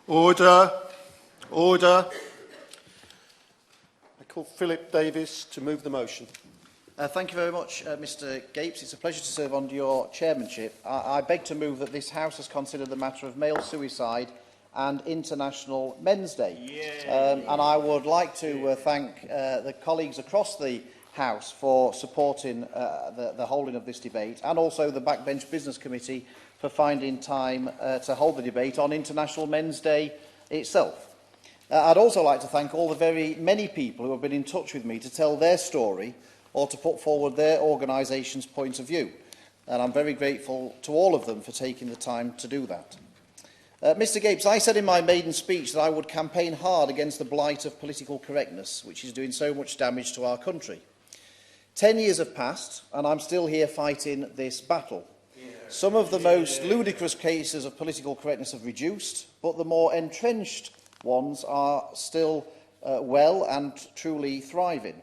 Order. Order. I call Phillip Davies to move the motion. Thank you very much, Mr Gapes. It's a pleasure to serve under your chairmanship. I beg to move that this House has considered the matter of male suicide and International Men's Day. And I would like to thank the colleagues across the House for supporting the holding of this debate, and also the Backbench Business Committee for finding time to hold the debate on International Men's Day itself. I'd also like to thank all the very many people who have been in touch with me to tell their story or to put forward their organisation's point of view. And I'm very grateful to all of them for taking the time to do that. Mr Gapes, I said in my maiden speech that I would campaign hard against the blight of political correctness, which is doing so much damage to our country. 10 years have passed, and I'm still here fighting this battle. Some of the most ludicrous cases of political correctness have reduced, but the more entrenched ones are still well and truly thriving.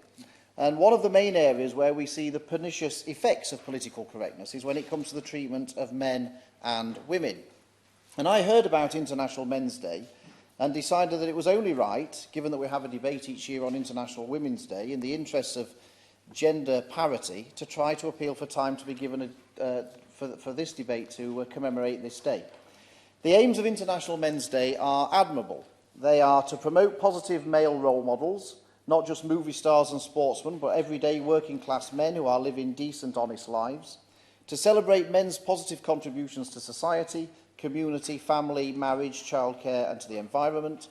And one of the main areas where we see the pernicious effects of political correctness is when it comes to the treatment of men and women. And I heard about International Men's Day and decided that it was only right, given that we have a debate each year on International Women's Day, in the interests of gender parity, to try to appeal for time to be given for this debate to commemorate this day. The aims of International Men's Day are admirable. They are to promote positive male role models, not just movie stars and sportsmen, but everyday working-class men who are living decent, honest lives, to celebrate men's positive contributions to society, community, family, marriage, childcare and to the environment,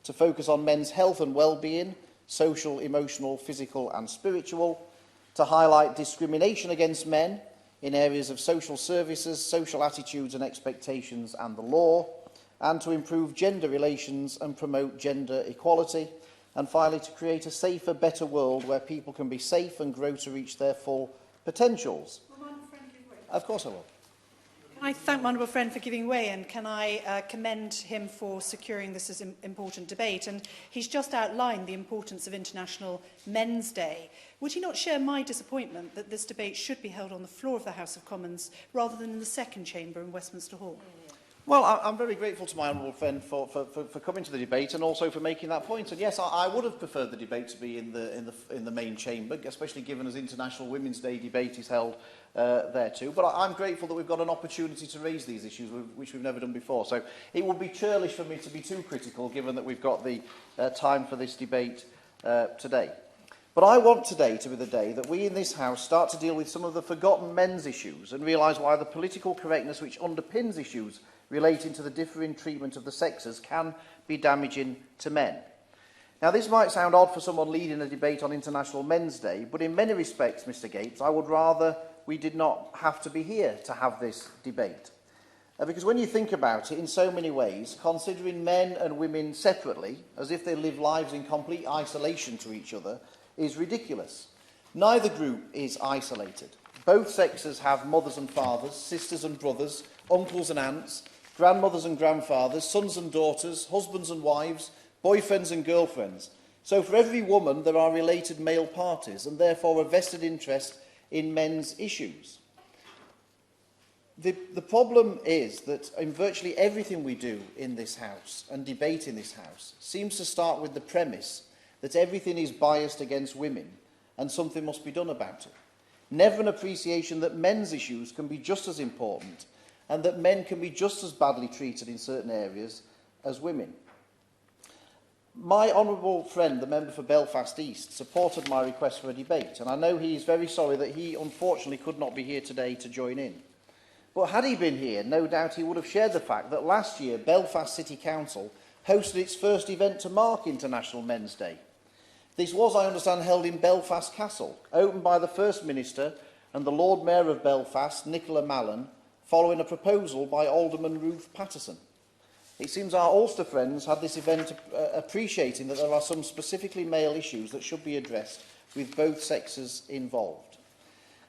to focus on men's health and well-being, social, emotional, physical and spiritual, to highlight discrimination against men in areas of social services, social attitudes and expectations and the law, and to improve gender relations and promote gender equality, and finally to create a safer, better world where people can be safe and grow to reach their full potentials. Of course I will. Can I thank my honourable friend for giving way, and can I commend him for securing this as an important debate? And he's just outlined the importance of International Men's Day. Would he not share my disappointment that this debate should be held on the floor of the House of Commons rather than in the second chamber in Westminster Hall? Well, I'm very grateful to my honourable friend for coming to the debate and also for making that point. And yes, I would have preferred the debate to be in the main chamber, especially given as International Women's Day debate is held there too. But I'm grateful that we've got an opportunity to raise these issues, which we've never done before. So it would be churlish for me to be too critical, given that we've got the time for this debate today. But I want today to be the day that we in this House start to deal with some of the forgotten men's issues and realise why the political correctness which underpins issues relating to the differing treatment of the sexes can be damaging to men. Now, this might sound odd for someone leading a debate on International Men's Day, but in many respects, Mr Gapes, I would rather we did not have to be here to have this debate. Because when you think about it, in so many ways, considering men and women separately, as if they live lives in complete isolation to each other, is ridiculous. Neither group is isolated. Both sexes have mothers and fathers, sisters and brothers, uncles and aunts, grandmothers and grandfathers, sons and daughters, husbands and wives, boyfriends and girlfriends. So for every woman there are related male parties and therefore a vested interest in men's issues. The problem is that in virtually everything we do in this House and debate in this House seems to start with the premise that everything is biased against women and something must be done about it. Never an appreciation that men's issues can be just as important and that men can be just as badly treated in certain areas as women. My honourable friend, the member for Belfast East, supported my request for a debate, and I know he is very sorry that he unfortunately could not be here today to join in. But had he been here, no doubt he would have shared the fact that last year Belfast City Council hosted its first event to mark International Men's Day. This was, I understand, held in Belfast Castle, opened by the First Minister and the Lord Mayor of Belfast, Nicola Mallon, following a proposal by Alderman Ruth Patterson. It seems our Ulster friends had this event appreciating that there are some specifically male issues that should be addressed with both sexes involved.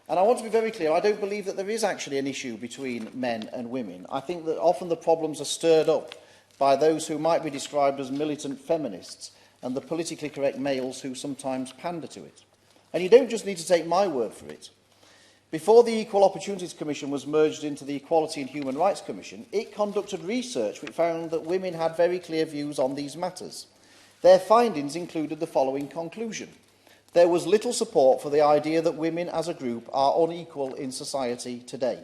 And I want to be very clear, I don't believe that there is actually an issue between men and women. I think that often the problems are stirred up by those who might be described as militant feminists and the politically correct males who sometimes pander to it. And you don't just need to take my word for it. Before the Equal Opportunities Commission was merged into the Equality and Human Rights Commission, it conducted research which found that women had very clear views on these matters. Their findings included the following conclusion. There was little support for the idea that women as a group are unequal in society today.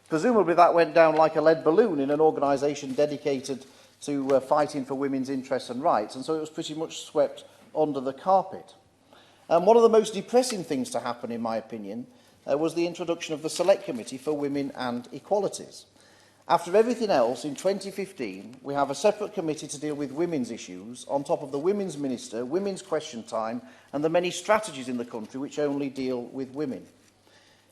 Presumably that went down like a lead balloon in an organisation dedicated to fighting for women's interests and rights, and so it was pretty much swept under the carpet. And one of the most depressing things to happen, in my opinion, was the introduction of the Select Committee for Women and Equalities. After everything else, in 2015, we have a separate committee to deal with women's issues, on top of the Women's Minister, Women's Question Time, and the many strategies in the country which only deal with women.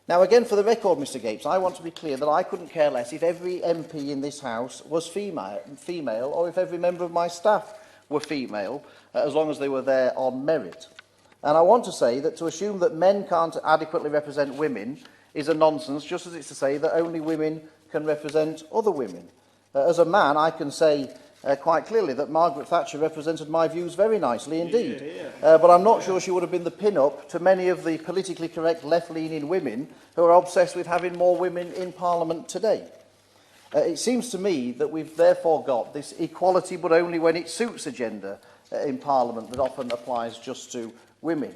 Now, again, for the record, Mr Gapes, I want to be clear that I couldn't care less if every MP in this House was female or if every member of my staff were female, as long as they were there on merit. And I want to say that to assume that men can't adequately represent women is a nonsense, just as it's to say that only women can represent other women. As a man, I can say quite clearly that Margaret Thatcher represented my views very nicely indeed. But I'm not sure she would have been the pin-up to many of the politically correct left-leaning women who are obsessed with having more women in Parliament today. It seems to me that we've therefore got this equality but only when it suits agenda in Parliament that often applies just to women.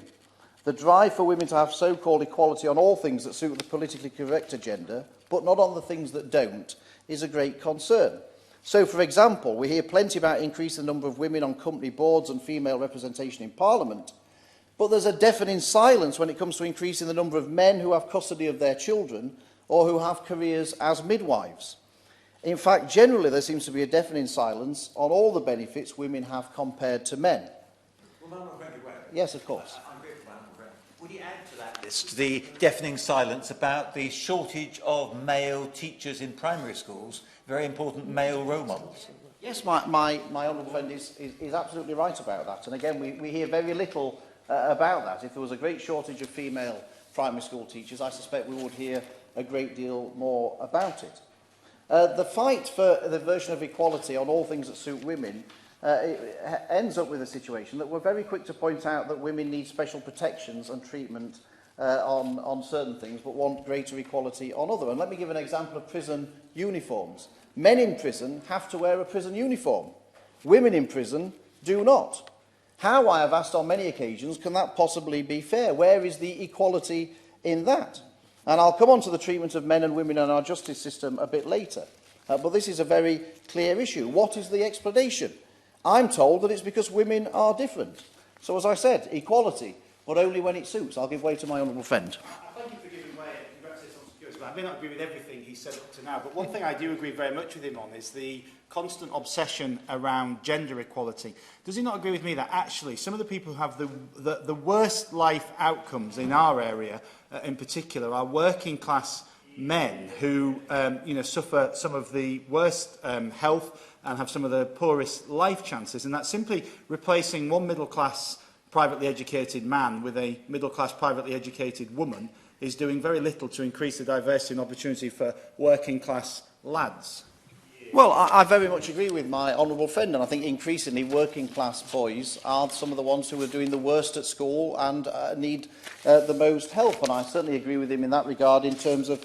The drive for women to have so-called equality on all things that suit the politically correct agenda, but not on the things that don't, is a great concern. So, for example, we hear plenty about increasing the number of women on company boards and female representation in Parliament, but there's a deafening silence when it comes to increasing the number of men who have custody of their children or who have careers as midwives. In fact, generally there seems to be a deafening silence on all the benefits women have compared to men. Yes, of course. Would you add to that list the deafening silence about the shortage of male teachers in primary schools, very important male role models? Yes, my honourable friend is absolutely right about that. And again, we hear very little about that. If there was a great shortage of female primary school teachers, I suspect we would hear a great deal more about it. The fight for the version of equality on all things that suit women it ends up with a situation that we're very quick to point out that women need special protections and treatment on certain things, but want greater equality on other. And let me give an example of prison uniforms. Men in prison have to wear a prison uniform. Women in prison do not. How, I have asked on many occasions, can that possibly be fair? Where is the equality in that? And I'll come on to the treatment of men and women in our justice system a bit later. But this is a very clear issue. What is the explanation? I'm told that it's because women are different. So, as I said, equality, but only when it suits. I'll give way to my honourable friend. Thank you for giving way. Congratulations on security. I may not agree with everything he said up to now, but one thing I do agree very much with him on is the constant obsession around gender equality. Does he not agree with me that actually some of the people who have the worst life outcomes in our area, in particular, are working class men who suffer some of the worst health and have some of the poorest life chances, and that simply replacing one middle-class privately educated man with a middle-class privately educated woman is doing very little to increase the diversity and opportunity for working-class lads. Well, I very much agree with my honourable friend, and I think increasingly working-class boys are some of the ones who are doing the worst at school and need the most help, and I certainly agree with him in that regard in terms of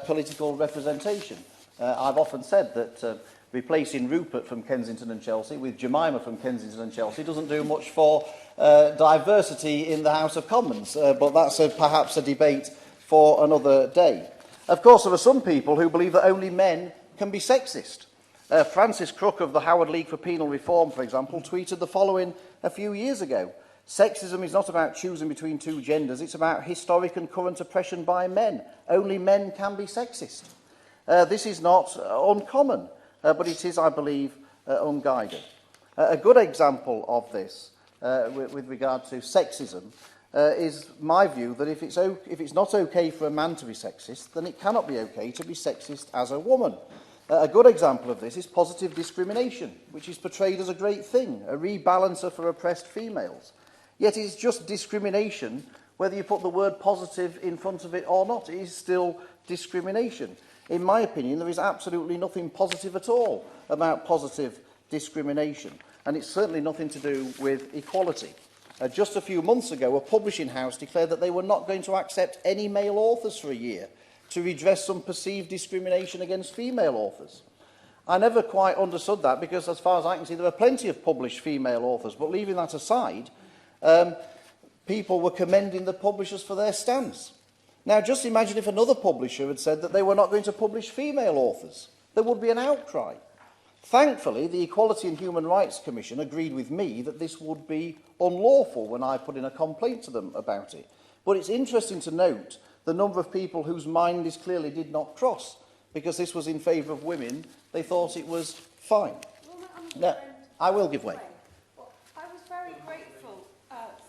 political representation. I've often said that replacing Rupert from Kensington and Chelsea with Jemima from Kensington and Chelsea doesn't do much for diversity in the House of Commons, but that's perhaps a debate for another day. Of course, there are some people who believe that only men can be sexist. Francis Crook of the Howard League for Penal Reform, for example, tweeted the following a few years ago. Sexism is not about choosing between two genders, it's about historic and current oppression by men. Only men can be sexist. This is not uncommon, but it is, I believe, unguided. A good example of this, with regard to sexism, is my view that if it's not okay for a man to be sexist, then it cannot be okay to be sexist as a woman. A good example of this is positive discrimination, which is portrayed as a great thing, a rebalancer for oppressed females. Yet it's just discrimination, whether you put the word positive in front of it or not. It is still discrimination. In my opinion, there is absolutely nothing positive at all about positive discrimination, and it's certainly nothing to do with equality. just a few months ago, a publishing house declared that they were not going to accept any male authors for a year to redress some perceived discrimination against female authors. I never quite understood that because, as far as I can see, there are plenty of published female authors. But leaving that aside, people were commending the publishers for their stance. Now, just imagine if another publisher had said that they were not going to publish female authors. There would be an outcry. Thankfully, the Equality and Human Rights Commission agreed with me that this would be unlawful when I put in a complaint to them about it. But it's interesting to note the number of people whose mind this clearly did not cross, because this was in favour of women. They thought it was fine. Now, I will give way. Well, I was very grateful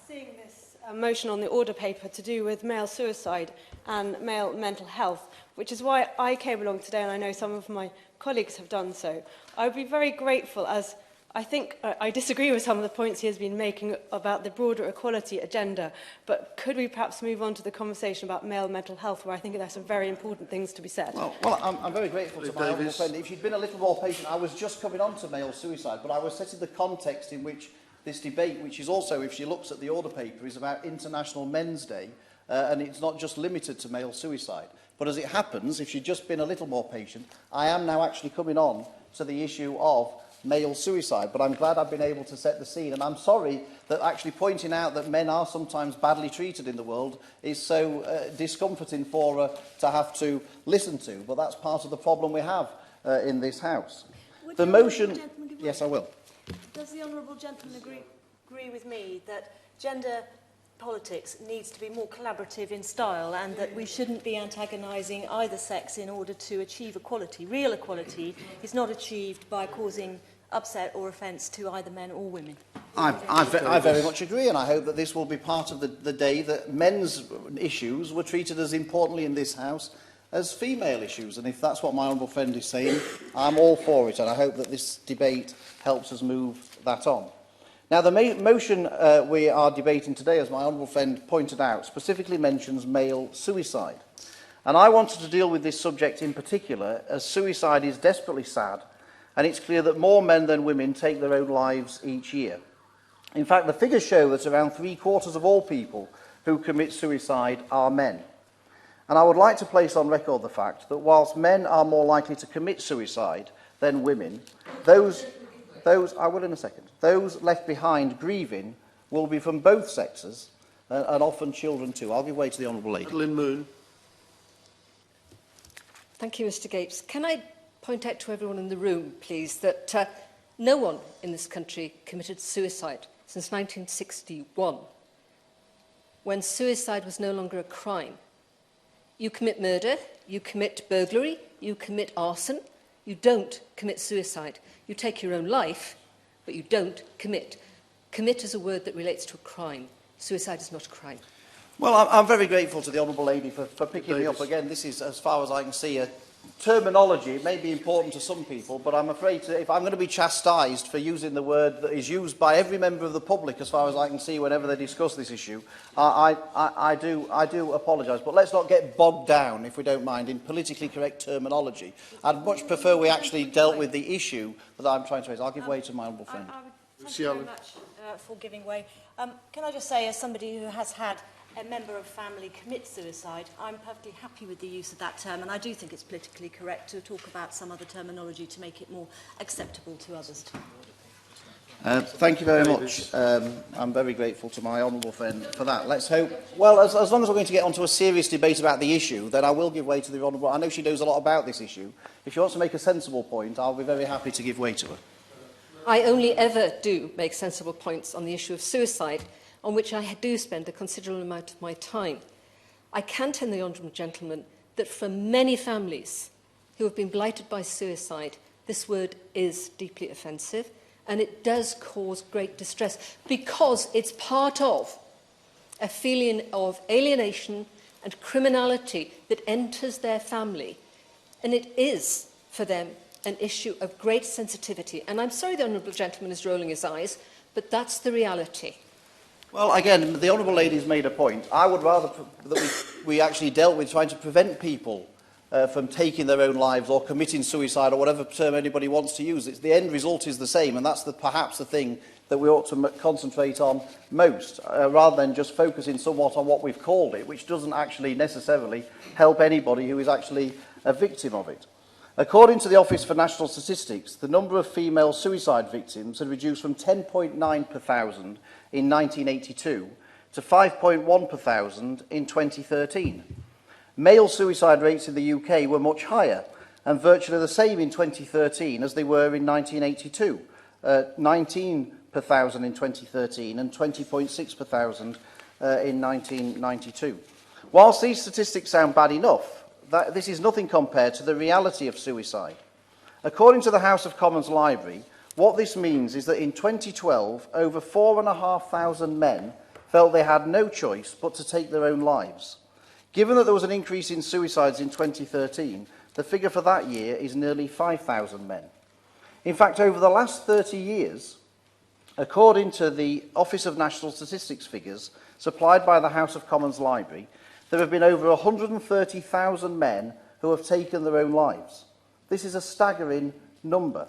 seeing this motion on the order paper to do with male suicide and male mental health, which is why I came along today, and I know some of my colleagues have done so. I would be very grateful, as I think I disagree with some of the points he has been making about the broader equality agenda, but could we perhaps move on to the conversation about male mental health, where I think there are some very important things to be said? Well, I'm very grateful to my honourable friend. If she'd been a little more patient, I was just coming on to male suicide, but I was setting the context in which this debate, which is also, if she looks at the order paper, is about International Men's Day, and it's not just limited to male suicide. But as it happens, if she'd just been a little more patient, I am now actually coming on to the issue of male suicide. But I'm glad I've been able to set the scene. And I'm sorry that actually pointing out that men are sometimes badly treated in the world is so discomforting for to have to listen to. But that's part of the problem we have in this House. The motion... Yes, I will. Does the honourable gentleman agree with me that gender politics needs to be more collaborative in style, and that we shouldn't be antagonising either sex in order to achieve equality? Real equality is not achieved by causing upset or offence to either men or women. I very much agree, and I hope that this will be part of the day that men's issues were treated as importantly in this House as female issues. And if that's what my honourable friend is saying, I'm all for it, and I hope that this debate helps us move that on. Now, the motion we are debating today, as my honourable friend pointed out, specifically mentions male suicide. And I wanted to deal with this subject in particular, as suicide is desperately sad, and it's clear that more men than women take their own lives each year. In fact, the figures show that around 3/4 of all people who commit suicide are men. And I would like to place on record the fact that whilst men are more likely to commit suicide than women, those left behind grieving will be from both sexes, and often children too. I'll give way to the Honourable Lady. Lynn Moon. Thank you, Mr Gapes. Can I point out to everyone in the room, please, that no one in this country committed suicide since 1961, when suicide was no longer a crime. You commit murder, you commit burglary, you commit arson, you don't commit suicide. You take your own life, but you don't commit. Commit is a word that relates to a crime. Suicide is not a crime. Well, I'm very grateful to the Honourable Lady for picking me up again. This is, as far as I can see, a terminology. It may be important to some people, but I'm afraid if I'm going to be chastised for using the word that is used by every member of the public, as far as I can see, whenever they discuss this issue, I do apologise. But let's not get bogged down, if we don't mind, in politically correct terminology. I'd much prefer we actually dealt with the issue that I'm trying to raise. I'll give way to my honourable friend. Thank you very much for giving way. Can I just say, as somebody who has had a member of family commit suicide, I'm perfectly happy with the use of that term, and I do think it's politically correct to talk about some other terminology to make it more acceptable to others. Thank you very much. I'm very grateful to my honourable friend for that. Let's hope... Well, as long as we're going to get onto a serious debate about the issue, then I will give way to the honourable... I know she knows a lot about this issue. If she wants to make a sensible point, I'll be very happy to give way to her. I only ever do make sensible points on the issue of suicide, on which I do spend a considerable amount of my time. I can tell the honourable gentleman that for many families who have been blighted by suicide, this word is deeply offensive, and it does cause great distress because it's part of a feeling of alienation and criminality that enters their family, and it is for them an issue of great sensitivity. And I'm sorry the honourable gentleman is rolling his eyes, but that's the reality. Well, again, the honourable lady's made a point. I would rather that we actually dealt with trying to prevent people from taking their own lives or committing suicide or whatever term anybody wants to use. The end result is the same, and that's perhaps the thing that we ought to concentrate on most, rather than just focusing somewhat on what we've called it, which doesn't actually necessarily help anybody who is actually a victim of it. According to the Office for National Statistics, the number of female suicide victims had reduced from 10.9 per thousand in 1982 to 5.1 per thousand in 2013. Male suicide rates in the UK were much higher, and virtually the same in 2013 as they were in 1982, 19 per thousand in 2013 and 20.6 per thousand in 1992. Whilst these statistics sound bad enough, this is nothing compared to the reality of suicide. According to the House of Commons Library, what this means is that in 2012, over 4,500 men felt they had no choice but to take their own lives. Given that there was an increase in suicides in 2013, the figure for that year is nearly 5,000 men. In fact, over the last 30 years, according to the Office of National Statistics figures supplied by the House of Commons Library, there have been over 130,000 men who have taken their own lives. This is a staggering number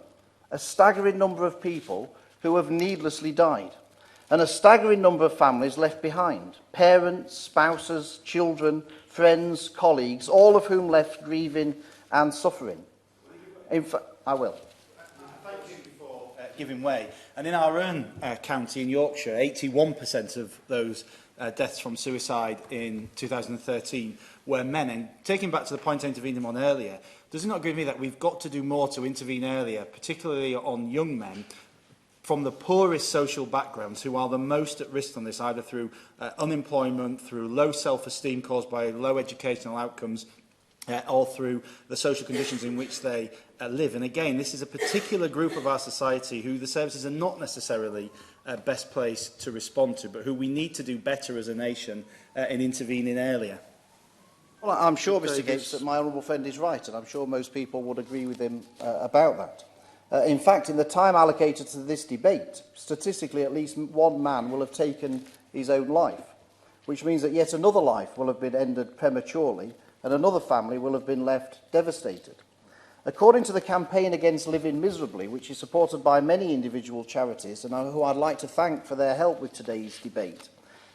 of people who have needlessly died, and a staggering number of families left behind, parents, spouses, children, friends, colleagues, all of whom left grieving and suffering. In fact, I will. Thank you for giving way. And in our own county in Yorkshire, 81% of those deaths from suicide in 2013 were men. And taking back to the point I intervened on earlier, does it not agree with me that we've got to do more to intervene earlier, particularly on young men from the poorest social backgrounds who are the most at risk on this, either through unemployment, through low self-esteem caused by low educational outcomes, or through the social conditions in which they live. And again, this is a particular group of our society who the services are not necessarily best placed to respond to, but who we need to do better as a nation in intervening earlier. Well, I'm sure, Mr Gates, that my honourable friend is right, and I'm sure most people would agree with him about that. In fact, in the time allocated to this debate, statistically at least one man will have taken his own life, which means that yet another life will have been ended prematurely and another family will have been left devastated. According to the Campaign Against Living Miserably, which is supported by many individual charities and who I'd like to thank for their help with today's debate,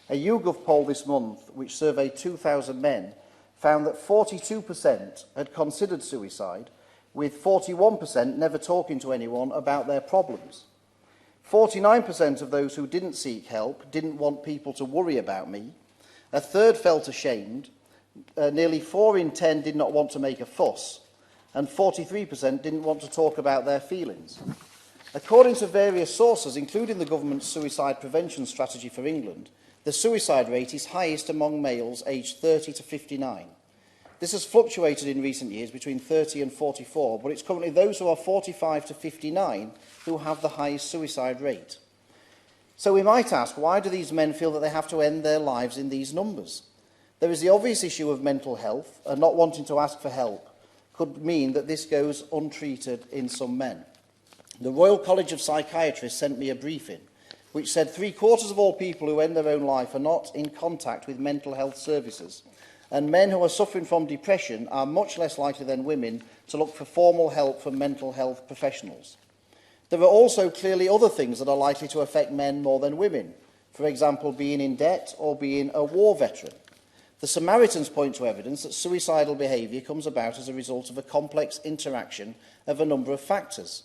a YouGov poll this month, which surveyed 2,000 men, found that 42% had considered suicide, with 41% never talking to anyone about their problems. 49% of those who didn't seek help didn't want people to worry about me. A third felt ashamed. Nearly 4 in 10 did not want to make a fuss. And 43% didn't want to talk about their feelings. According to various sources, including the government's suicide prevention strategy for England, the suicide rate is highest among males aged 30 to 59. This has fluctuated in recent years between 30 and 44, but it's currently those who are 45 to 59 who have the highest suicide rate. So we might ask, why do these men feel that they have to end their lives in these numbers? There is the obvious issue of mental health, and not wanting to ask for help could mean that this goes untreated in some men. The Royal College of Psychiatrists sent me a briefing which said 3/4 of all people who end their own life are not in contact with mental health services, and men who are suffering from depression are much less likely than women to look for formal help from mental health professionals. There are also clearly other things that are likely to affect men more than women, for example, being in debt or being a war veteran. The Samaritans point to evidence that suicidal behaviour comes about as a result of a complex interaction of a number of factors.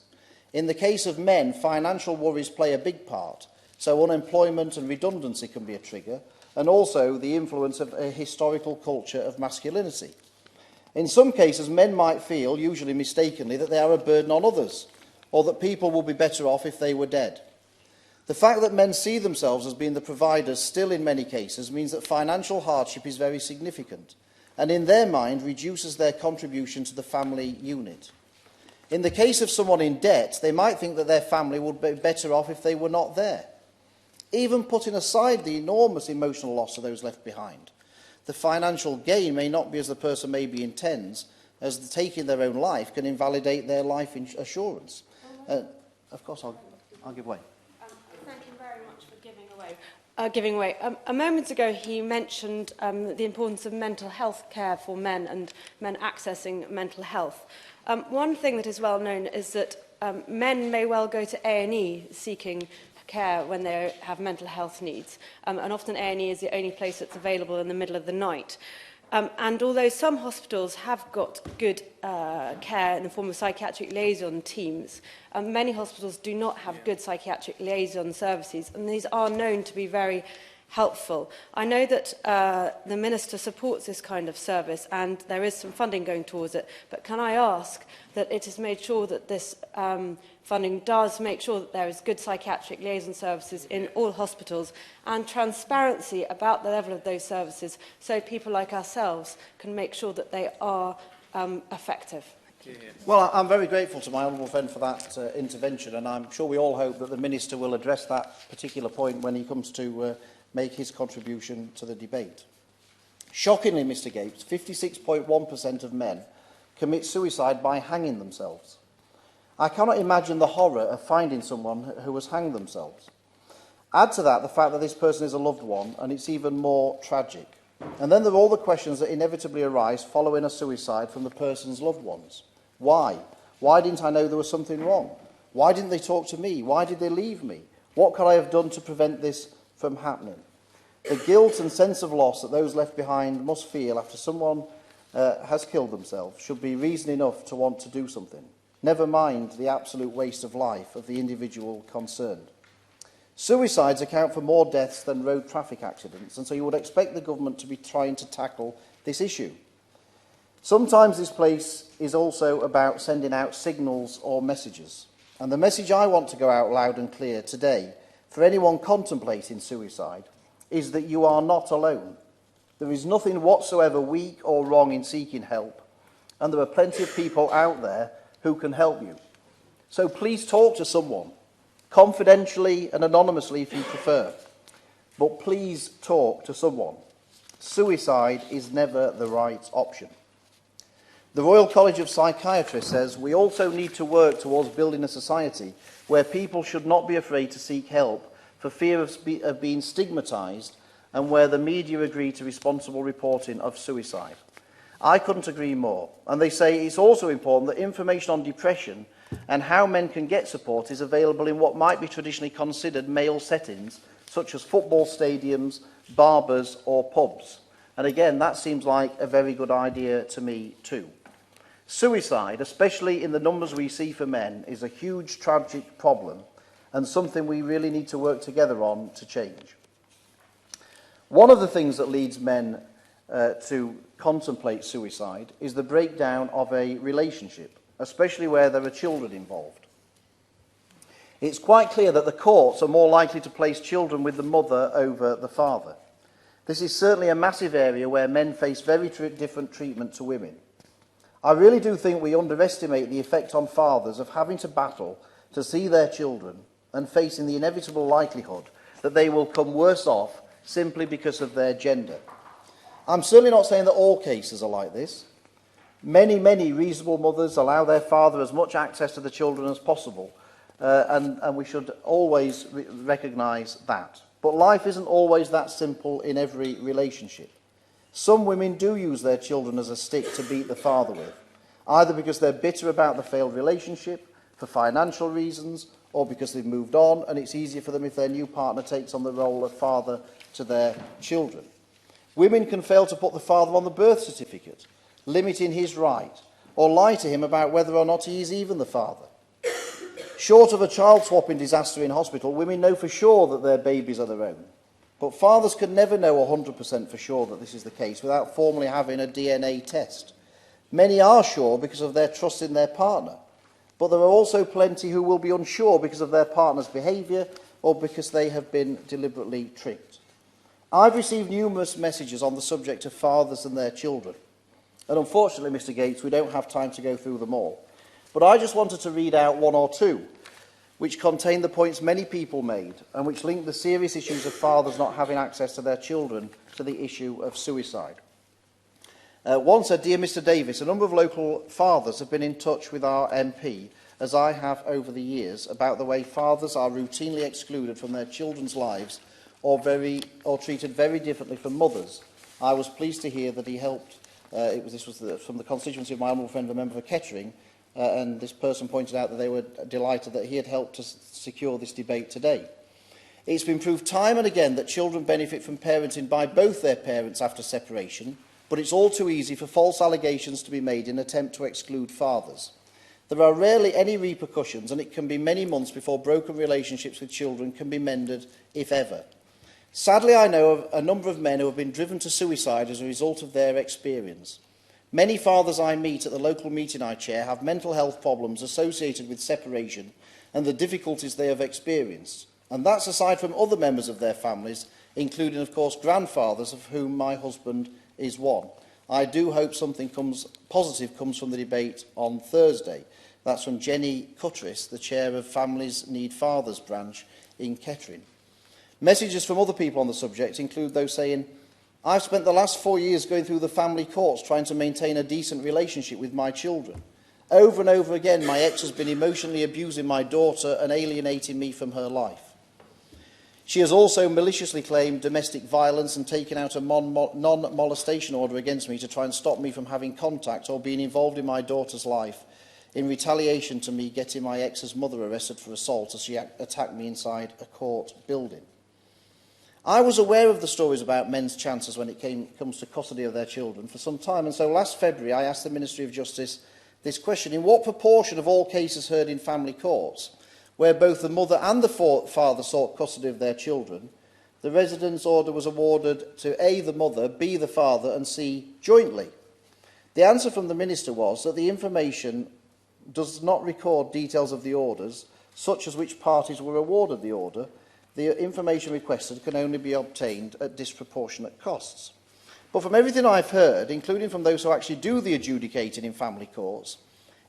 In the case of men, financial worries play a big part, so unemployment and redundancy can be a trigger, and also the influence of a historical culture of masculinity. In some cases, men might feel, usually mistakenly, that they are a burden on others, or that people would be better off if they were dead. The fact that men see themselves as being the providers still in many cases means that financial hardship is very significant, and in their mind reduces their contribution to the family unit. In the case of someone in debt, they might think that their family would be better off if they were not there. Even putting aside the enormous emotional loss of those left behind, the financial gain may not be as the person maybe intends, as the taking their own life can invalidate their life assurance. Of course, I'll give way. Thank you very much for giving away. A moment ago, he mentioned the importance of mental health care for men and men accessing mental health. One thing that is well known is that men may well go to A&E seeking care when they have mental health needs, and often A&E is the only place that's available in the middle of the night. And although some hospitals have got good care in the form of psychiatric liaison teams, many hospitals do not have good psychiatric liaison services, and these are known to be very helpful. I know that the Minister supports this kind of service and there is some funding going towards it, but can I ask that it is made sure that this funding does make sure that there is good psychiatric liaison services in all hospitals and transparency about the level of those services so people like ourselves can make sure that they are effective? Well, I'm very grateful to my honourable friend for that intervention, and I'm sure we all hope that the Minister will address that particular point when he comes to make his contribution to the debate. Shockingly, Mr Gates, 56.1% of men commit suicide by hanging themselves. I cannot imagine the horror of finding someone who has hanged themselves. Add to that the fact that this person is a loved one, and it's even more tragic. And then there are all the questions that inevitably arise following a suicide from the person's loved ones. Why? Why didn't I know there was something wrong? Why didn't they talk to me? Why did they leave me? What could I have done to prevent this from happening? The guilt and sense of loss that those left behind must feel after someone has killed themselves should be reason enough to want to do something. Never mind the absolute waste of life of the individual concerned. Suicides account for more deaths than road traffic accidents, and so you would expect the government to be trying to tackle this issue. Sometimes this place is also about sending out signals or messages. And the message I want to go out loud and clear today for anyone contemplating suicide is that you are not alone. There is nothing whatsoever weak or wrong in seeking help, and there are plenty of people out there who can help you. So please talk to someone, confidentially and anonymously if you prefer. But please talk to someone. Suicide is never the right option. The Royal College of Psychiatrists says we also need to work towards building a society where people should not be afraid to seek help for fear of being stigmatised, and where the media agree to responsible reporting of suicide. I couldn't agree more. And they say it's also important that information on depression and how men can get support is available in what might be traditionally considered male settings, such as football stadiums, barbers or pubs. And again, that seems like a very good idea to me too. Suicide, especially in the numbers we see for men, is a huge tragic problem and something we really need to work together on to change. One of the things that leads men to contemplate suicide is the breakdown of a relationship, especially where there are children involved. It's quite clear that the courts are more likely to place children with the mother over the father. This is certainly a massive area where men face very different treatment to women. I really do think we underestimate the effect on fathers of having to battle to see their children and facing the inevitable likelihood that they will come worse off simply because of their gender. I'm certainly not saying that all cases are like this. Many reasonable mothers allow their father as much access to the children as possible, and we should always recognise that. But life isn't always that simple in every relationship. Some women do use their children as a stick to beat the father with, either because they're bitter about the failed relationship, for financial reasons, or because they've moved on and it's easier for them if their new partner takes on the role of father to their children. Women can fail to put the father on the birth certificate, limiting his right, or lie to him about whether or not he is even the father. Short of a child swapping disaster in hospital, women know for sure that their babies are their own. But fathers can never know 100% for sure that this is the case without formally having a DNA test. Many are sure because of their trust in their partner, but there are also plenty who will be unsure because of their partner's behaviour or because they have been deliberately tricked. I've received numerous messages on the subject of fathers and their children, and unfortunately, Mr Gates, we don't have time to go through them all. But I just wanted to read out one or two which contain the points many people made and which link the serious issues of fathers not having access to their children to the issue of suicide. One said, "Dear Mr Davies, a number of local fathers have been in touch with our MP as I have over the years, about the way fathers are routinely excluded from their children's lives or treated very differently from mothers, I was pleased to hear that he helped. This was from the constituency of my honourable friend, the member for Kettering, and this person pointed out that they were delighted that he had helped to secure this debate today. It's been proved time and again that children benefit from parenting by both their parents after separation, but it's all too easy for false allegations to be made in an attempt to exclude fathers. There are rarely any repercussions, and it can be many months before broken relationships with children can be mended, if ever. Sadly, I know of a number of men who have been driven to suicide as a result of their experience. Many fathers I meet at the local meeting I chair have mental health problems associated with separation and the difficulties they have experienced. And that's aside from other members of their families, including, of course, grandfathers, of whom my husband is one. I do hope something positive comes from the debate on Thursday. That's from Jenny Cuttriss, the chair of Families Need Fathers branch in Kettering. Messages from other people on the subject include those saying, I've spent the last 4 years going through the family courts trying to maintain a decent relationship with my children. Over and over again, my ex has been emotionally abusing my daughter and alienating me from her life. She has also maliciously claimed domestic violence and taken out a non-molestation order against me to try and stop me from having contact or being involved in my daughter's life in retaliation to me getting my ex's mother arrested for assault as she attacked me inside a court building. I was aware of the stories about men's chances when it comes to custody of their children for some time, and so last February I asked the Ministry of Justice this question: in what proportion of all cases heard in family courts, where both the mother and the father sought custody of their children, the residence order was awarded to A, the mother, B, the father, and C, jointly? The answer from the Minister was that the information does not record details of the orders, such as which parties were awarded the order. The information requested can only be obtained at disproportionate costs. But from everything I've heard, including from those who actually do the adjudicating in family courts,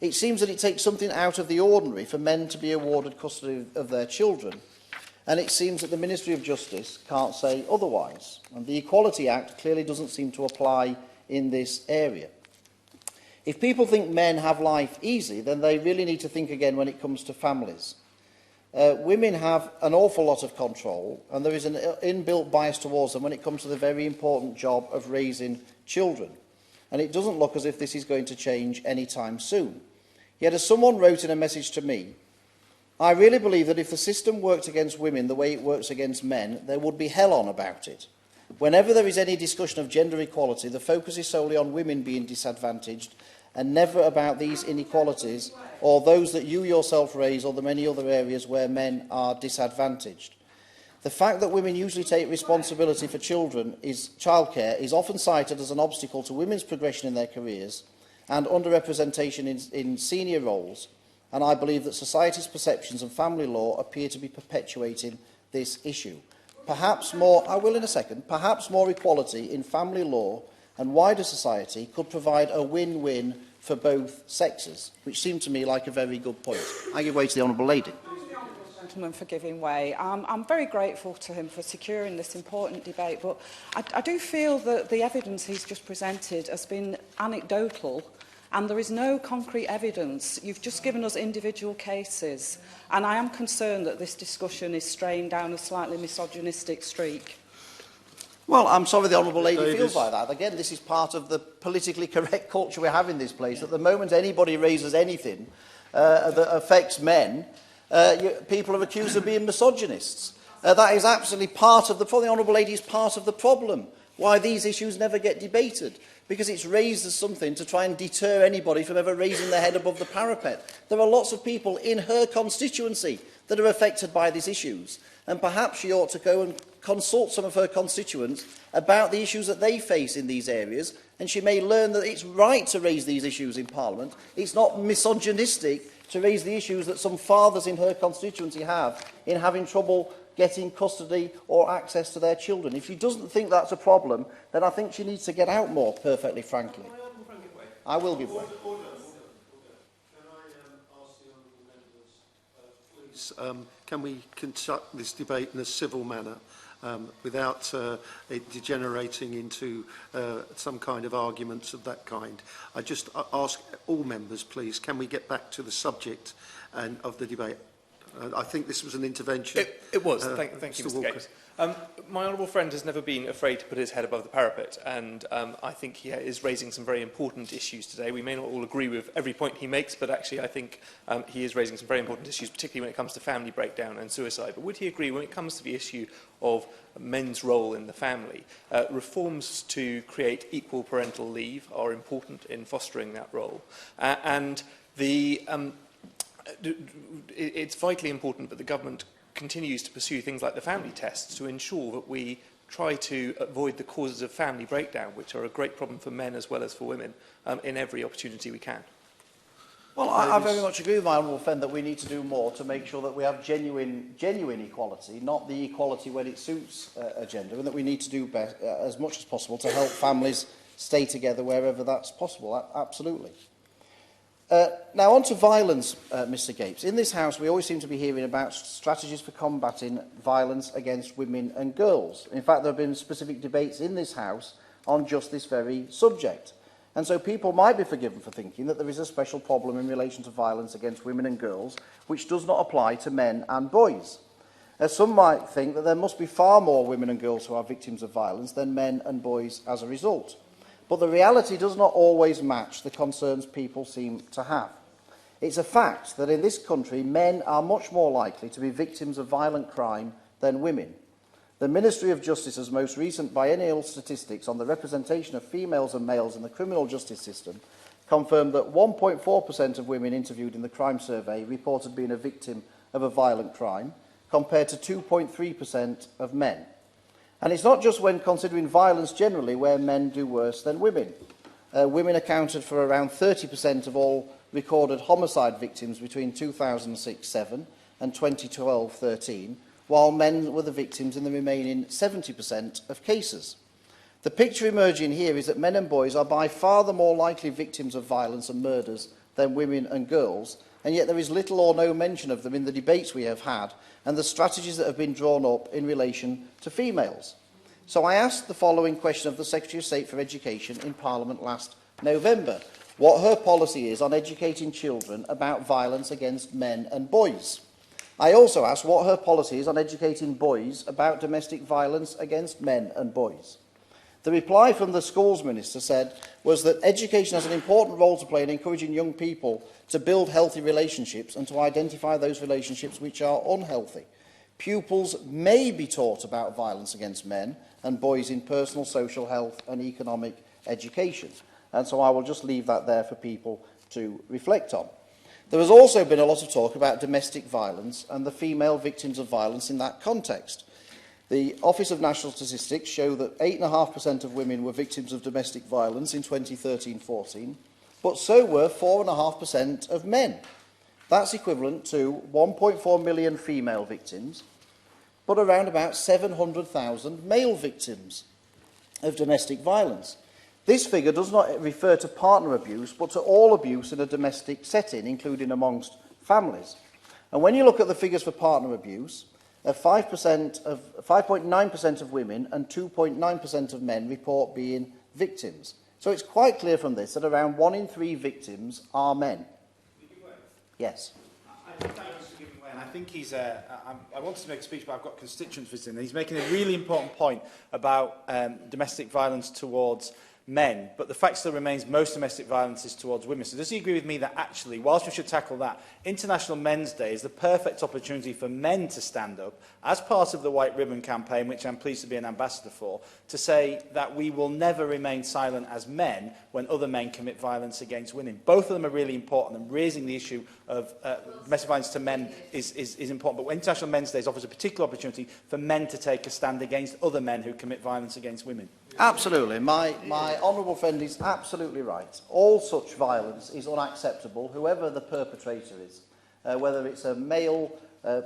it seems that it takes something out of the ordinary for men to be awarded custody of their children. And it seems that the Ministry of Justice can't say otherwise. And the Equality Act clearly doesn't seem to apply in this area. If people think men have life easy, then they really need to think again when it comes to families. Women have an awful lot of control, and there is an inbuilt bias towards them when it comes to the very important job of raising children. And it doesn't look as if this is going to change anytime soon. Yet, as someone wrote in a message to me, I really believe that if the system worked against women the way it works against men, there would be hell on about it. Whenever there is any discussion of gender equality, the focus is solely on women being disadvantaged and never about these inequalities or those that you yourself raise or the many other areas where men are disadvantaged. The fact that women usually take responsibility for childcare is often cited as an obstacle to women's progression in their careers and underrepresentation in senior roles, and I believe that society's perceptions and family law appear to be perpetuating this issue. Perhaps more equality in family law and wider society could provide a win-win for both sexes, which seemed to me like a very good point. I give way to the Honourable Lady. Gentleman for giving way. I'm very grateful to him for securing this important debate, but I do feel that the evidence he's just presented has been anecdotal and there is no concrete evidence. You've just given us individual cases, and I am concerned that this discussion is straying down a slightly misogynistic streak. Well, I'm sorry the Honourable Lady feels like that. Again, this is part of the politically correct culture we have in this place. At the moment anybody raises anything that affects men, people are accused of being misogynists. That is absolutely part of the problem. The Honourable Lady is part of the problem. Why these issues never get debated. Because it's raised as something to try and deter anybody from ever raising their head above the parapet. There are lots of people in her constituency that are affected by these issues. And perhaps she ought to go and consult some of her constituents about the issues that they face in these areas, and she may learn that it's right to raise these issues in Parliament. It's not misogynistic to raise the issues that some fathers in her constituency have in having trouble getting custody or access to their children. If she doesn't think that's a problem, then I think she needs to get out more, perfectly frankly. I will give way. Can we conduct this debate in a civil manner? without it degenerating into some kind of arguments of that kind. I just ask all members, please, can we get back to the subject and of the debate? I think this was an intervention. It was. Thank you, Mr. Walker. Gates. My honourable friend has never been afraid to put his head above the parapet, and I think he is raising some very important issues today. We may not all agree with every point he makes, but actually I think he is raising some very important issues, particularly when it comes to family breakdown and suicide. But would he agree, when it comes to the issue of men's role in the family, reforms to create equal parental leave are important in fostering that role? It's vitally important that the government continues to pursue things like the family tests to ensure that we try to avoid the causes of family breakdown, which are a great problem for men as well as for women, in every opportunity we can. Well, I very much agree with my honourable friend that we need to do more to make sure that we have genuine equality, not the equality when it suits a gender, and that we need to do as much as possible to help families stay together wherever that's possible. Absolutely. Now, on to violence, Mr. Gapes. In this House, we always seem to be hearing about strategies for combating violence against women and girls. In fact, there have been specific debates in this House on just this very subject. And so people might be forgiven for thinking that there is a special problem in relation to violence against women and girls, which does not apply to men and boys. Some might think that there must be far more women and girls who are victims of violence than men and boys as a result. But the reality does not always match the concerns people seem to have. It's a fact that in this country, men are much more likely to be victims of violent crime than women. The Ministry of Justice's most recent biennial statistics on the representation of females and males in the criminal justice system confirmed that 1.4% of women interviewed in the crime survey reported being a victim of a violent crime, compared to 2.3% of men. And it's not just when considering violence generally where men do worse than women. Women accounted for around 30% of all recorded homicide victims between 2006-7 and 2012-13, while men were the victims in the remaining 70% of cases. The picture emerging here is that men and boys are by far the more likely victims of violence and murders than women and girls, and yet there is little or no mention of them in the debates we have had and the strategies that have been drawn up in relation to females. So I asked the following question of the Secretary of State for Education in Parliament last November: what her policy is on educating children about violence against men and boys. I also asked what her policy is on educating boys about domestic violence against men and boys. The reply from the Schools Minister was that education has an important role to play in encouraging young people to build healthy relationships and to identify those relationships which are unhealthy. Pupils may be taught about violence against men and boys in personal, social, health and economic education. And so I will just leave that there for people to reflect on. There has also been a lot of talk about domestic violence and the female victims of violence in that context. The Office of National Statistics show that 8.5% of women were victims of domestic violence in 2013-14, but so were 4.5% of men. That's equivalent to 1.4 million female victims, but around about 700,000 male victims of domestic violence. This figure does not refer to partner abuse, but to all abuse in a domestic setting, including amongst families. And when you look at the figures for partner abuse, 5.9% of women and 2.9% of men report being victims. So it's quite clear from this that around 1 in 3 victims are men. Yes. I think he's. I wanted to make a speech, but I've got constituents visiting. He's making a really important point about domestic violence towards men, but the fact still remains most domestic violence is towards women. So does he agree with me that actually, whilst we should tackle that, International Men's Day is the perfect opportunity for men to stand up, as part of the White Ribbon campaign, which I'm pleased to be an ambassador for, to say that we will never remain silent as men when other men commit violence against women. Both of them are really important, and raising the issue of domestic violence to men is important. But International Men's Day offers a particular opportunity for men to take a stand against other men who commit violence against women. Absolutely. My honourable friend is absolutely right. All such violence is unacceptable, whoever the perpetrator is, whether it's a male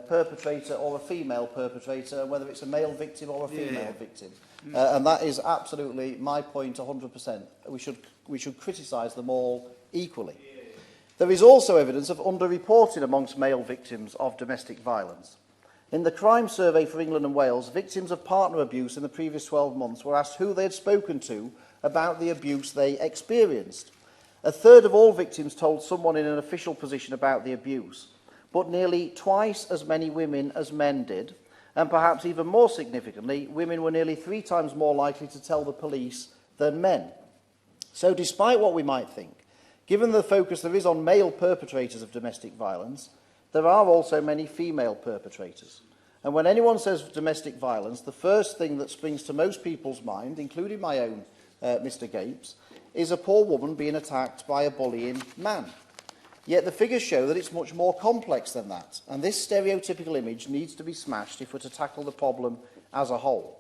perpetrator or a female perpetrator, whether it's a male victim or a female victim. And that is absolutely my point 100%. We should criticise them all equally. There is also evidence of underreporting amongst male victims of domestic violence. In the crime survey for England and Wales, victims of partner abuse in the previous 12 months were asked who they had spoken to about the abuse they experienced. A third of all victims told someone in an official position about the abuse, but nearly twice as many women as men did, and perhaps even more significantly, women were nearly 3 times more likely to tell the police than men. So despite what we might think, given the focus there is on male perpetrators of domestic violence, there are also many female perpetrators. And when anyone says domestic violence, the first thing that springs to most people's mind, including my own, Mr. Gapes, is a poor woman being attacked by a bullying man. Yet the figures show that it's much more complex than that, and this stereotypical image needs to be smashed if we're to tackle the problem as a whole.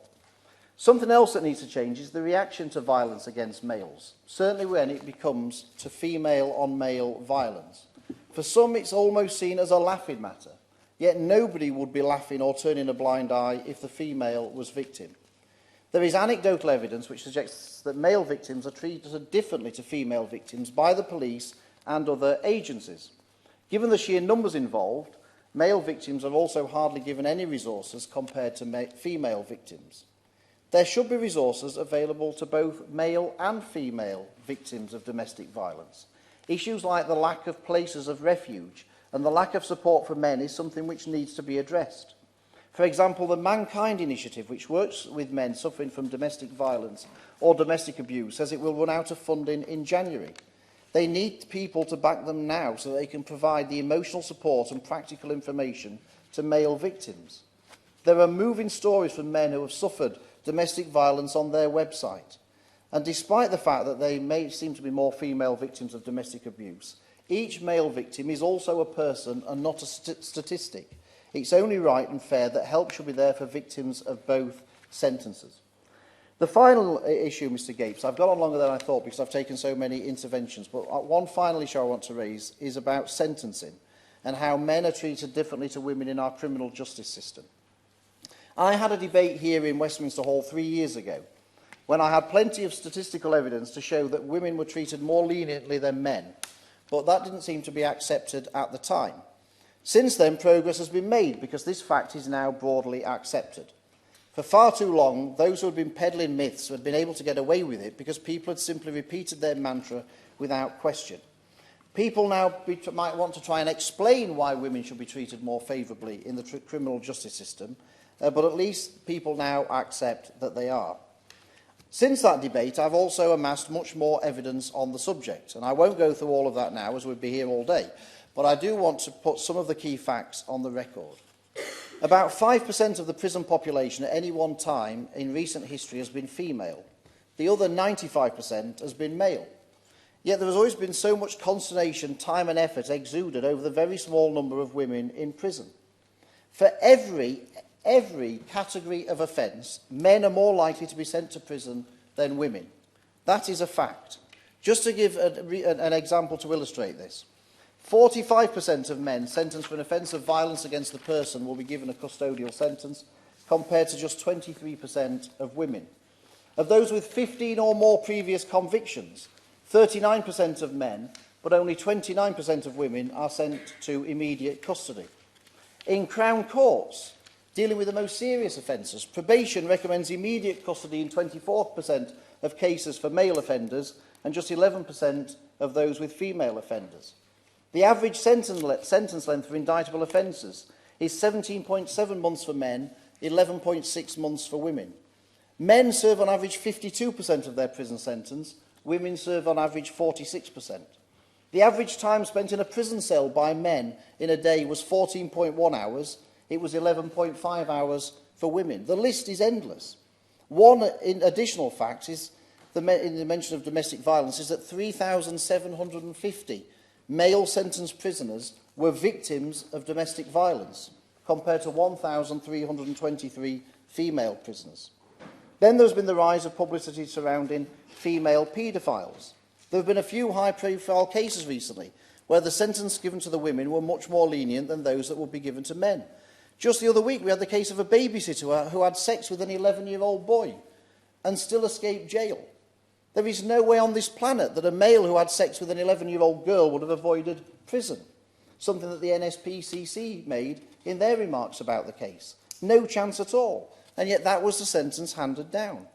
Something else that needs to change is the reaction to violence against males, certainly when it becomes to female-on-male violence. For some, it's almost seen as a laughing matter, yet nobody would be laughing or turning a blind eye if the female was victim. There is anecdotal evidence which suggests that male victims are treated differently to female victims by the police and other agencies. Given the sheer numbers involved, male victims are also hardly given any resources compared to female victims. There should be resources available to both male and female victims of domestic violence. Issues like the lack of places of refuge and the lack of support for men is something which needs to be addressed. For example, the Mankind Initiative, which works with men suffering from domestic violence or domestic abuse, says it will run out of funding in January. They need people to back them now so they can provide the emotional support and practical information to male victims. There are moving stories from men who have suffered domestic violence on their website. And despite the fact that they may seem to be more female victims of domestic abuse, each male victim is also a person and not a statistic. It's only right and fair that help should be there for victims of both sentences. The final issue, Mr. Gapes, I've gone on longer than I thought because I've taken so many interventions, but one final issue I want to raise is about sentencing and how men are treated differently to women in our criminal justice system. I had a debate here in Westminster Hall 3 years ago when I had plenty of statistical evidence to show that women were treated more leniently than men, but that didn't seem to be accepted at the time. Since then, progress has been made because this fact is now broadly accepted. For far too long, those who had been peddling myths had been able to get away with it because people had simply repeated their mantra without question. People now might want to try and explain why women should be treated more favourably in the criminal justice system, but at least people now accept that they are. Since that debate, I've also amassed much more evidence on the subject, and I won't go through all of that now as we'd be here all day, but I do want to put some of the key facts on the record. About 5% of the prison population at any one time in recent history has been female. The other 95% has been male. Yet there has always been so much consternation, time and effort exuded over the very small number of women in prison. For every category of offence, men are more likely to be sent to prison than women. That is a fact. Just to give an example to illustrate this, 45% of men sentenced for an offence of violence against the person will be given a custodial sentence, compared to just 23% of women. Of those with 15 or more previous convictions, 39% of men, but only 29% of women are sent to immediate custody. In Crown Courts, dealing with the most serious offences, probation recommends immediate custody in 24% of cases for male offenders and just 11% of those with female offenders. The average sentence length for indictable offences is 17.7 months for men, 11.6 months for women. Men serve on average 52% of their prison sentence, women serve on average 46%. The average time spent in a prison cell by men in a day was 14.1 hours, it was 11.5 hours for women. The list is endless. One additional fact is, in the mention of domestic violence, is that 3,750 male sentenced prisoners were victims of domestic violence, compared to 1,323 female prisoners. Then there's been the rise of publicity surrounding female paedophiles. There have been a few high-profile cases recently where the sentence given to the women were much more lenient than those that would be given to men. Just the other week, we had the case of a babysitter who had sex with an 11-year-old boy and still escaped jail. There is no way on this planet that a male who had sex with an 11-year-old girl would have avoided prison. something that the NSPCC made in their remarks about the case. No chance at all. And yet that was the sentence handed down.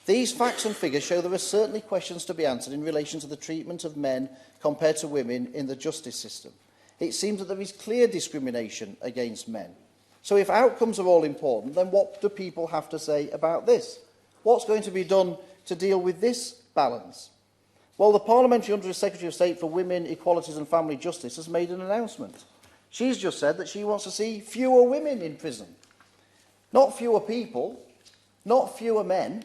These facts and figures show there are certainly questions to be answered in relation to the treatment of men compared to women in the justice system. It seems that there is clear discrimination against men. So if outcomes are all important, then what do people have to say about this? What's going to be done to deal with this balance? Well, the Parliamentary Under Secretary of State for Women, Equalities and Family Justice has made an announcement. She's just said that she wants to see fewer women in prison. Not fewer people, not fewer men.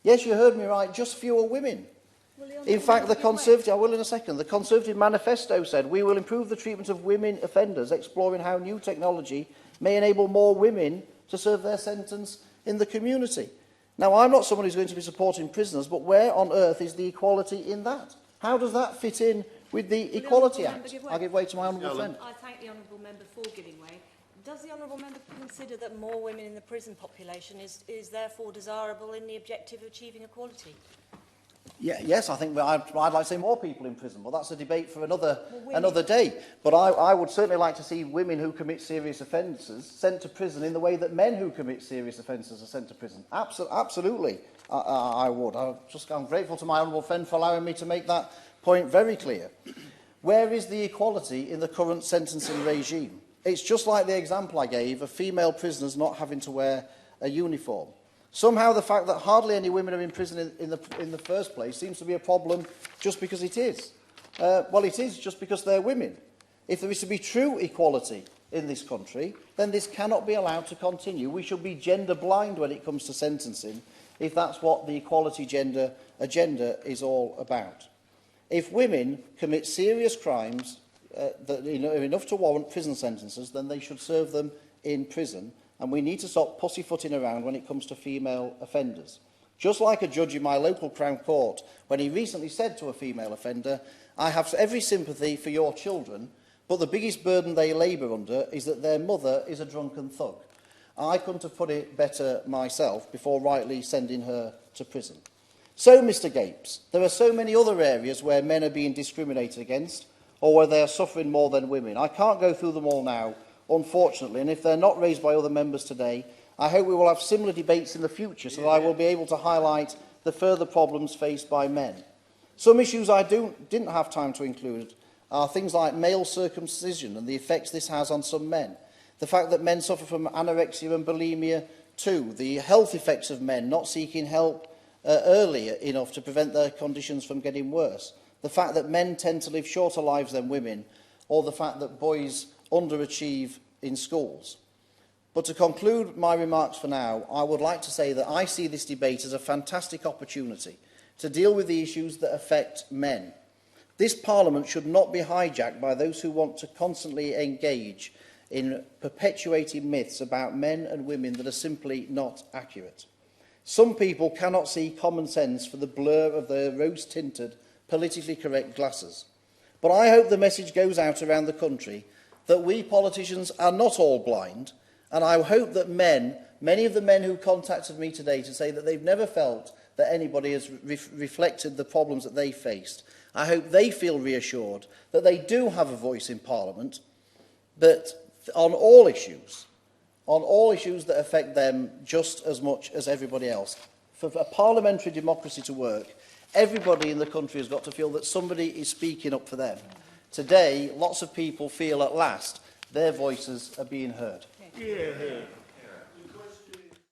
Yes, you heard me right, just fewer women. In fact, the Conservative, I will in a second, the Conservative manifesto said, we will improve the treatment of women offenders, exploring how new technology may enable more women to serve their sentence in the community. Now, I'm not someone who's going to be supporting prisoners, but where on earth is the equality in that? How does that fit in with the Equality Act? I'll give way to my honourable friend. I thank the honourable member for giving way. Does the honourable member consider that more women in the prison population is therefore desirable in the objective of achieving equality? Yeah, yes, I think I'd like to see more people in prison, but that's a debate for another day. But I would certainly like to see women who commit serious offences sent to prison in the way that men who commit serious offences are sent to prison. Absolutely, I would. I'm grateful to my honourable friend for allowing me to make that point very clear. Where is the equality in the current sentencing regime? It's just like the example I gave of female prisoners not having to wear a uniform. Somehow the fact that hardly any women are in prison in the first place seems to be a problem just because it is. Well, it is just because they're women. If there is to be true equality in this country, then this cannot be allowed to continue. We should be gender blind when it comes to sentencing, if that's what the equality agenda is all about. If women commit serious crimes that are enough to warrant prison sentences, then they should serve them in prison. And we need to stop pussyfooting around when it comes to female offenders. Just like a judge in my local Crown Court, when he recently said to a female offender, I have every sympathy for your children, but the biggest burden they labour under is that their mother is a drunken thug. I couldn't have put it better myself before rightly sending her to prison. So, Mr Gapes, there are so many other areas where men are being discriminated against, or where they are suffering more than women. I can't go through them all now, unfortunately, and if they're not raised by other members today, I hope we will have similar debates in the future so that I will be able to highlight the further problems faced by men. Some issues I didn't have time to include are things like male circumcision and the effects this has on some men, the fact that men suffer from anorexia and bulimia too, the health effects of men not seeking help early enough to prevent their conditions from getting worse, the fact that men tend to live shorter lives than women, or the fact that boys underachieve in schools. But to conclude my remarks for now, I would like to say that I see this debate as a fantastic opportunity to deal with the issues that affect men. This Parliament should not be hijacked by those who want to constantly engage in perpetuating myths about men and women that are simply not accurate. Some people cannot see common sense for the blur of their rose-tinted, politically correct glasses. But I hope the message goes out around the country that we politicians are not all blind, and I hope that many of the men who contacted me today to say that they've never felt that anybody has reflected the problems that they faced, I hope they feel reassured that they do have a voice in Parliament, but on all issues that affect them just as much as everybody else. For a parliamentary democracy to work, everybody in the country has got to feel that somebody is speaking up for them. Today, lots of people feel at last their voices are being heard. Yeah.